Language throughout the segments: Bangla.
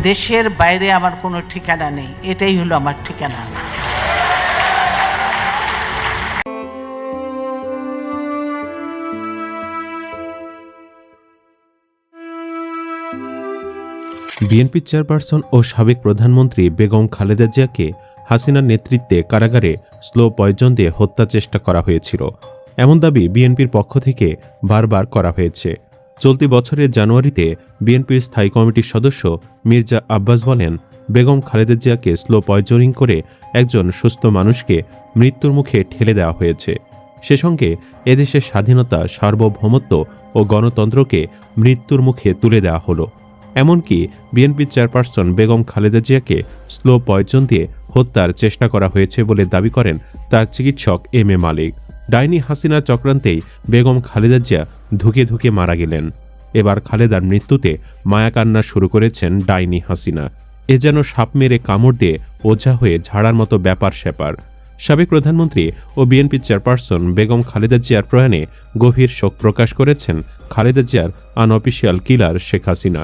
দেশের বাইরে আমার কোনো ঠিকানা নেই, এটাই হলো আমার ঠিকানা। বিএনপি চেয়ারপারসন ও সাবেক প্রধানমন্ত্রী বেগম খালেদা জিয়াকে হাসিনার নেতৃত্বে কারাগারে স্লো পয়জন দিয়ে হত্যা চেষ্টা করা হয়েছিল, এমন দাবি বিএনপির পক্ষ থেকে বারবার করা হয়েছে। চলতি বছরের জানুয়ারিতে বিএনপির স্থায়ী কমিটির সদস্য মির্জা আব্বাস বলেন, বেগম খালেদা জিয়াকে স্লো পয়জনিং করে একজন সুস্থ মানুষকে মৃত্যুর মুখে ঠেলে দেওয়া হয়েছে। সে সঙ্গে এদেশের স্বাধীনতা, সার্বভৌমত্ব ও গণতন্ত্রকে মৃত্যুর মুখে তুলে দেওয়া হলো। এমনকি বিএনপি চেয়ারপারসন বেগম খালেদা জিয়াকে স্লো পয়জন দিয়ে হত্যার চেষ্টা করা হয়েছে বলে দাবি করেন তার চিকিৎসক এম এ মালিক। ডাইনি হাসিনার চক্রান্তেই বেগম খালেদা জিয়া ধুকে ধুকে মারা গেলেন। এবার খালেদার মৃত্যুতে মায়াকান্না শুরু করেছেন ডাইনি হাসিনা। এ যেন সাপ মেরে কামড় দিয়ে ওঝা হয়ে ঝাড়ার মতো ব্যাপার স্যাপার। সাবেক প্রধানমন্ত্রী ও বিএনপি চেয়ারপারসন বেগম খালেদা জিয়ার প্রয়াণে গভীর শোক প্রকাশ করেছেন খালেদা জিয়ার আনঅফিসিয়াল কিলার শেখ হাসিনা।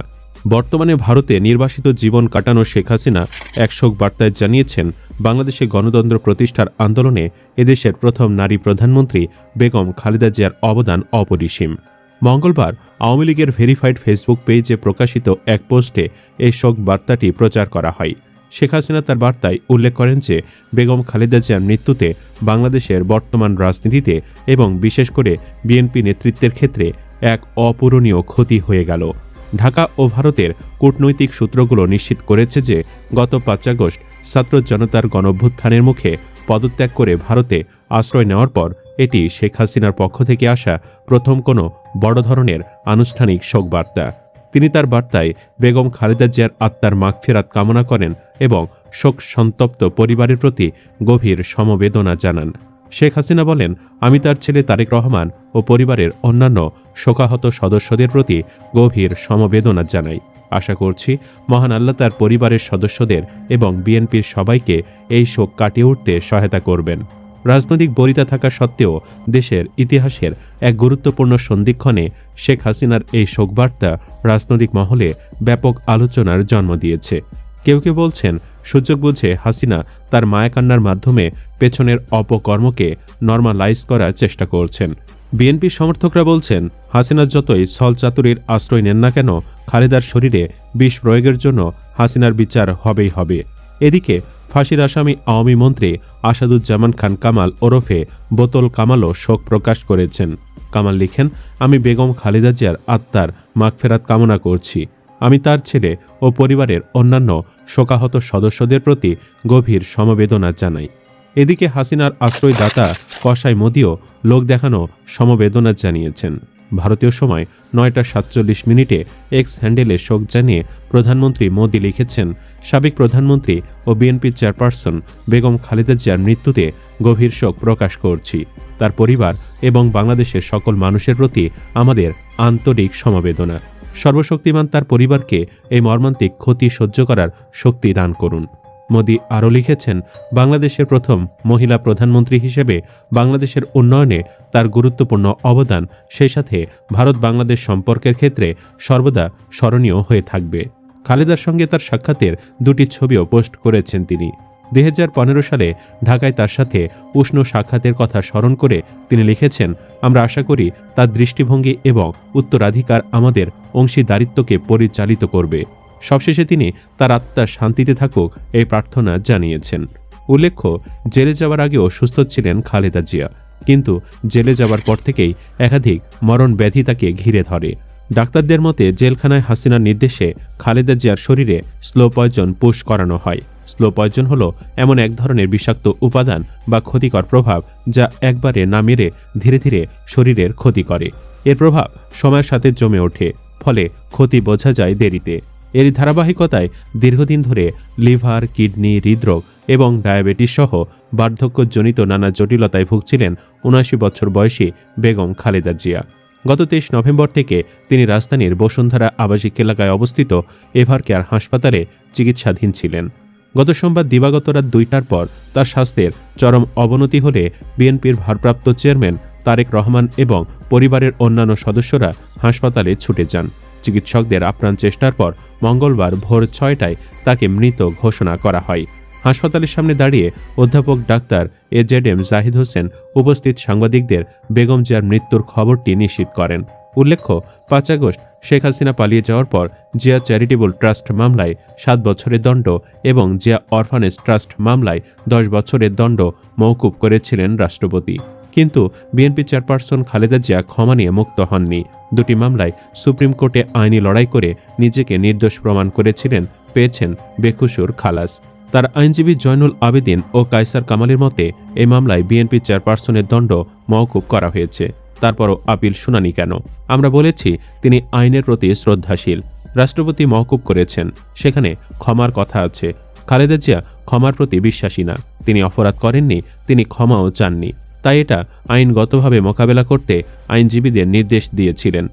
বর্তমানে ভারতে নির্বাসিত জীবন কাটানো শেখ হাসিনা এক শোক বার্তায় জানিয়েছেন, বাংলাদেশে গণতন্ত্র প্রতিষ্ঠার আন্দোলনে এদেশের প্রথম নারী প্রধানমন্ত্রী বেগম খালেদা জিয়ার অবদান অপরিসীম। মঙ্গলবার আওয়ামী লীগের ভেরিফাইড ফেসবুক পেজে প্রকাশিত এক পোস্টে এই শোক বার্তাটি প্রচার করা হয়। শেখ হাসিনা তার বার্তায় উল্লেখ করেন যে, বেগম খালেদা জিয়ার মৃত্যুতে বাংলাদেশের বর্তমান রাজনীতিতে এবং বিশেষ করে বিএনপি নেতৃত্বের ক্ষেত্রে এক অপূরণীয় ক্ষতি হয়ে গেল। ঢাকা ও ভারতের কূটনৈতিক সূত্রগুলো নিশ্চিত করেছে যে, গত ৫ আগস্ট ছাত্র জনতার গণঅভ্যুত্থানের মুখে পদত্যাগ করে ভারতে আশ্রয় নেওয়ার পর এটি শেখ হাসিনার পক্ষ থেকে আসা প্রথম কোনো বড় ধরনের আনুষ্ঠানিক শোকবার্তা। তিনি তার বার্তায় বেগম খালেদা জিয়ার আত্মার মাগফিরাত কামনা করেন এবং শোক সন্তপ্ত পরিবারের প্রতি গভীর সমবেদনা জানান। শেখ হাসিনা বলেন, আমি তার ছেলে তারেক রহমান ও পরিবারের অন্যান্য শোকাহত সদস্যদের প্রতি গভীর সমবেদনা জানাই। আশা করছি মহান আল্লাহ তার পরিবারের সদস্যদের এবং বিএনপির সবাইকে এই শোক কাটিয়ে উঠতে সহায়তা করবেন। রাজনৈতিক বরিতা থাকা সত্ত্বেও দেশের ইতিহাসের এক গুরুত্বপূর্ণ সন্ধিক্ষণে শেখ হাসিনার এই শোকবার্তা রাজনৈতিক মহলে ব্যাপক আলোচনার জন্ম দিয়েছে। কেউ কেউ বলছেন, সুযোগ বুঝে হাসিনা তার মায়াকান্নার মাধ্যমে পেছনের অপকর্মকে নরমালাইজ করার চেষ্টা করছেন। বিএনপি সমর্থকরা বলছেন, হাসিনার যতই ছলচাতুরির আশ্রয় নেন না কেন, খালেদার শরীরে বিষ প্রয়োগের জন্য হাসিনার বিচার হবেই হবে। এদিকে ফাঁসির আসামি আওয়ামী মন্ত্রী আসাদুজ্জামান খান কামাল ওরফে বোতল কামালও শোক প্রকাশ করেছেন। কামাল লিখেন, আমি বেগম খালেদা জিয়ার আত্মার মাগফেরাত কামনা করছি। আমি তার ছেলে ও পরিবারের অন্যান্য শোকাহত সদস্যদের প্রতি গভীর সমবেদনা জানাই। এদিকে হাসিনার আশ্রয়দাতা কসাই মোদিও লোক দেখানো সমবেদনা জানিয়েছেন। ভারতীয় সময় ৯টা ৪৭ মিনিটে এক্স হ্যান্ডেলে শোক জানিয়ে প্রধানমন্ত্রী মোদি লিখেছেন, সাবেক প্রধানমন্ত্রী ও বিএনপি চেয়ারপারসন বেগম খালেদা জিয়ার মৃত্যুতে গভীর শোক প্রকাশ করছি। তার পরিবার এবং বাংলাদেশের সকল মানুষের প্রতি আমাদের আন্তরিক সমবেদনা। সর্বশক্তিমান তার পরিবারকে এই মর্মান্তিক ক্ষতি সহ্য করার শক্তি দান করুন। মোদি আরও লিখেছেন, বাংলাদেশের প্রথম মহিলা প্রধানমন্ত্রী হিসেবে বাংলাদেশের উন্নয়নে তার গুরুত্বপূর্ণ অবদান সেই সাথে ভারত বাংলাদেশ সম্পর্কের ক্ষেত্রে সর্বদা স্মরণীয় হয়ে থাকবে। খালেদার সঙ্গে তার সাক্ষাতের 2টি ছবিও পোস্ট করেছেন তিনি। 2015 সালে ঢাকায় তার সাথে উষ্ণ সাক্ষাতের কথা স্মরণ করে তিনি লিখেছেন, আমরা আশা করি তার দৃষ্টিভঙ্গি এবং উত্তরাধিকার আমাদের অংশীদারিত্বকে পরিচালিত করবে। সবশেষে তিনি তার আত্মার শান্তিতে থাকুক এই প্রার্থনা জানিয়েছেন। উল্লেখ্য, জেলে যাওয়ার আগেও সুস্থ ছিলেন খালেদা জিয়া, কিন্তু জেলে যাওয়ার পর থেকেই একাধিক মরণ ব্যাধি তাকে ঘিরে ধরে। ডাক্তারদের মতে জেলখানায় হাসিনার নির্দেশে খালেদা জিয়ার শরীরে স্লো পয়জন পুশ করানো হয়। স্লো পয়জন হলো এমন এক ধরনের বিষাক্ত উপাদান বা ক্ষতিকর প্রভাব যা একবারে না মেরে ধীরে ধীরে শরীরের ক্ষতি করে। এর প্রভাব সময়ের সাথে জমে ওঠে, ফলে ক্ষতি বোঝা যায় দেরিতে। এর ধারাবাহিকতায় দীর্ঘদিন ধরে লিভার, কিডনি, হৃদরোগ এবং ডায়াবেটিস সহ বার্ধক্যজনিত নানা জটিলতায় ভুগছিলেন ৭৯ বছর বয়সী বেগম খালেদা জিয়া। গত 23 নভেম্বর থেকে তিনি রাজধানীর বসুন্ধরা আবাসিক এলাকায় অবস্থিত এভারকেয়ার হাসপাতালে চিকিৎসাধীন ছিলেন। গত সোমবার দিবাগত রাত 2টার পর তার স্বাস্থ্যের চরম অবনতি হলে বিএনপির ভারপ্রাপ্ত চেয়ারম্যান তারেক রহমান এবং পরিবারের অন্যান্য সদস্যরা হাসপাতালে ছুটে যান। চিকিৎসকদের আপ্রাণ চেষ্টার পর মঙ্গলবার ভোর 6টায় তাকে মৃত ঘোষণা করা হয়। হাসপাতালের সামনে দাঁড়িয়ে অধ্যাপক ডাক্তার AZM জাহিদ হোসেন উপস্থিত সাংবাদিকদের বেগম জিয়ার মৃত্যুর খবরটি নিশ্চিত করেন। উল্লেখ্য, 5 আগস্ট শেখ হাসিনা পালিয়ে যাওয়ার পর জিয়া চ্যারিটেবল ট্রাস্ট মামলায় 7 বছরের দণ্ড এবং জিয়া অরফানেজ ট্রাস্ট মামলায় 10 বছরের দণ্ড মওকুফ করেছিলেন রাষ্ট্রপতি। কিন্তু বিএনপি চেয়ারপারসন খালেদা জিয়া ক্ষমা নিয়ে মুক্ত হননি। দুটি মামলায় সুপ্রিম কোর্টে আইনি লড়াই করে নিজেকে নির্দোষ প্রমাণ করেছিলেন, পেয়েছেন বেকসুর খালাস। তার আইনজীবী জয়নুল আবেদিন ও কায়সার কামালের মতে এই মামলায় বিএনপি চেয়ারপারসনের দণ্ড মওকুফ করা হয়েছে। তারপরও আপিল শুনানি কেন? আমরা বলেছি তিনি আইনের প্রতি শ্রদ্ধাশীল। রাষ্ট্রপতি মওকুফ করেছেন, সেখানে ক্ষমার কথা আছে। খালেদা জিয়া ক্ষমার প্রতি বিশ্বাসী না। তিনি অপরাধ করেননি, তিনি ক্ষমাও চাননি। তাই এটা আইনগতভাবে মোকাবেলা করতে আইনজীবীদের নির্দেশ দিয়েছিলেন।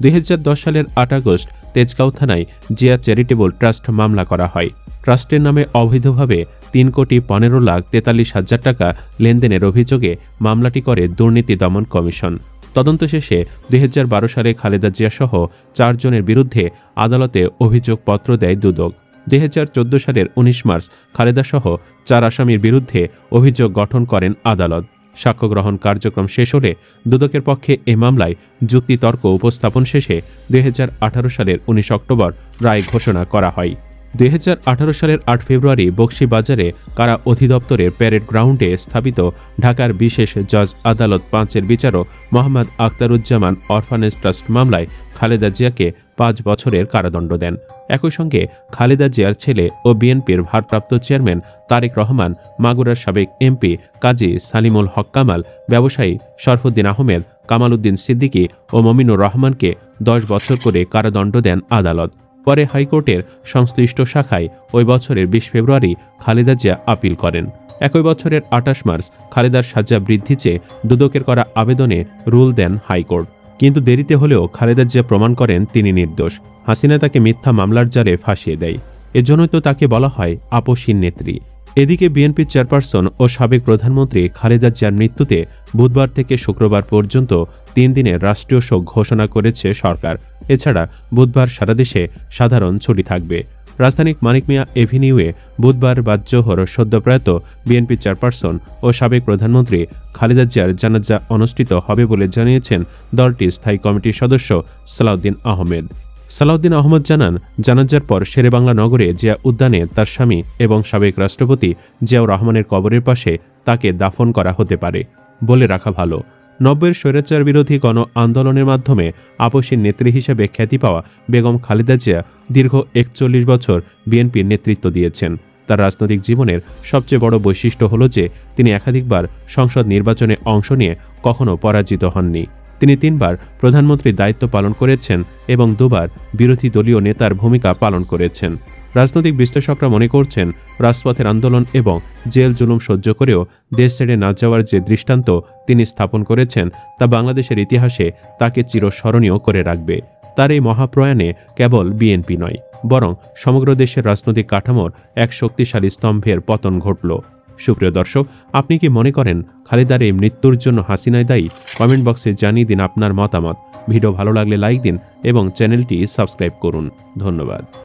2010 সালের 8 আগস্ট তেজগাঁও থানায় জিয়া চ্যারিটেবল ট্রাস্ট মামলা করা হয়। ট্রাস্টের নামে অবৈধভাবে 3,43,43,000 টাকা লেনদেনের অভিযোগে মামলাটি করে দুর্নীতি দমন কমিশন। তদন্ত শেষে 2012 সালে খালেদা জিয়া সহ 4 জনের বিরুদ্ধে আদালতে অভিযোগপত্র দেয় দুদক। 2014 সালের 19 মার্চ খালেদা সহ 4 আসামির বিরুদ্ধে অভিযোগ গঠন করেন আদালত। সাক্ষ্য গ্রহণ কার্যক্রম শেষ হলে দুদকের পক্ষে এ মামলায় যুক্তিতর্ক উপস্থাপন শেষে 2018 সালের 19 অক্টোবর রায় ঘোষণা করা হয়। 2018 সালের 8 ফেব্রুয়ারি বকশীবাজারে কারা অধিদপ্তরের প্যারেড গ্রাউন্ডে স্থাপিত ঢাকার বিশেষ জজ আদালত 5-এর বিচারক মোহাম্মদ আখতারুজ্জামান অরফানেজ ট্রাস্ট মামলায় খালেদা জিয়াকে 5 বছরের কারাদণ্ড দেন। একই সঙ্গে খালেদা জিয়ার ছেলে ও বিএনপির ভারপ্রাপ্ত চেয়ারম্যান তারেক রহমান, মাগুরার সাবেক এমপি কাজী সালিমুল হক কামাল, ব্যবসায়ী শরফুদ্দিন আহমেদ, কামাল উদ্দিন সিদ্দিকী ও মমিনুর রহমানকে 10 বছর করে কারাদণ্ড দেন আদালত। পরে হাইকোর্টের সংশ্লিষ্ট শাখায় ওই বছরের 20 ফেব্রুয়ারি খালেদা জিয়া আপিল করেন। একই বছরের 28 মার্চ খালেদার সাজা বৃদ্ধি চেয়ে দুদকের করা আবেদনে রুল দেন হাইকোর্ট। কিন্তু দেরিতে হলেও খালেদা জিয়া প্রমাণ করেন তিনি নির্দোষ। হাসিনা তাকে মিথ্যা মামলার জালে ফাঁসিয়ে দেয়। এজন্যই তো তাকে বলা হয় আপসীন নেত্রী। এদিকে বিএনপি চেয়ারপারসন ও সাবেক প্রধানমন্ত্রী খালেদা জিয়ার মৃত্যুতে বুধবার থেকে শুক্রবার পর্যন্ত 3 দিনের রাষ্ট্রীয় শোক ঘোষণা করেছে সরকার। এছাড়া বুধবার সারা দেশে সাধারণ ছুটি থাকবে। রাজধানীর মানিক মিয়া এভিনিউয়ে বুধবার বাদ জোহর সদ্যপ্রয়াত বিএনপি চেয়ারপারসন ও সাবেক প্রধানমন্ত্রী খালেদা জিয়ার জানাজা অনুষ্ঠিত হবে বলে জানিয়েছেন দলটির স্থায়ী কমিটির সদস্য সালাউদ্দিন আহমেদ। সালাউদ্দিন আহমদ জানান, জানাজার পর শেরেবাংলা নগরে জিয়া উদ্যানে তার স্বামী এবং সাবেক রাষ্ট্রপতি জিয়াউর রহমানের কবরের পাশে তাকে দাফন করা হতে পারে। বলে রাখা ভালো, 90-এর স্বৈরাচার বিরোধী গণ আন্দোলনের মাধ্যমে আপসীর নেত্রী হিসেবে খ্যাতি পাওয়া বেগম খালেদা জিয়া দীর্ঘ 41 বছর বিএনপির নেতৃত্ব দিয়েছেন। তার রাজনৈতিক জীবনের সবচেয়ে বড় বৈশিষ্ট্য হল যে তিনি একাধিকবার সংসদ নির্বাচনে অংশ নিয়ে কখনো পরাজিত হননি। তিনি 3 বার প্রধানমন্ত্রীর দায়িত্ব পালন করেছেন এবং 2 বার বিরোধী দলীয় নেতার ভূমিকা পালন করেছেন। রাজনৈতিক বিশ্লেষকরা মনে করছেন, রাজপথের আন্দোলন এবং জেল জুলুম সহ্য করেও দেশ ছেড়ে না যাওয়ার যে দৃষ্টান্ত তিনি স্থাপন করেছেন তা বাংলাদেশের ইতিহাসে তাকে চিরস্মরণীয় করে রাখবে। তার এই মহাপ্রয়াণে কেবল বিএনপি নয়, বরং সমগ্র দেশের রাজনৈতিক কাঠামোর এক শক্তিশালী স্তম্ভের পতন ঘটল। সুপ্রিয় দর্শক, আপনি কি মনে করেন খালেদার এই মৃত্যুর জন্য হাসিনাই দায়ী? কমেন্ট বক্সে জানিয়ে দিন আপনার মতামত। ভিডিও ভালো লাগলে লাইক দিন এবং চ্যানেলটি সাবস্ক্রাইব করুন। ধন্যবাদ।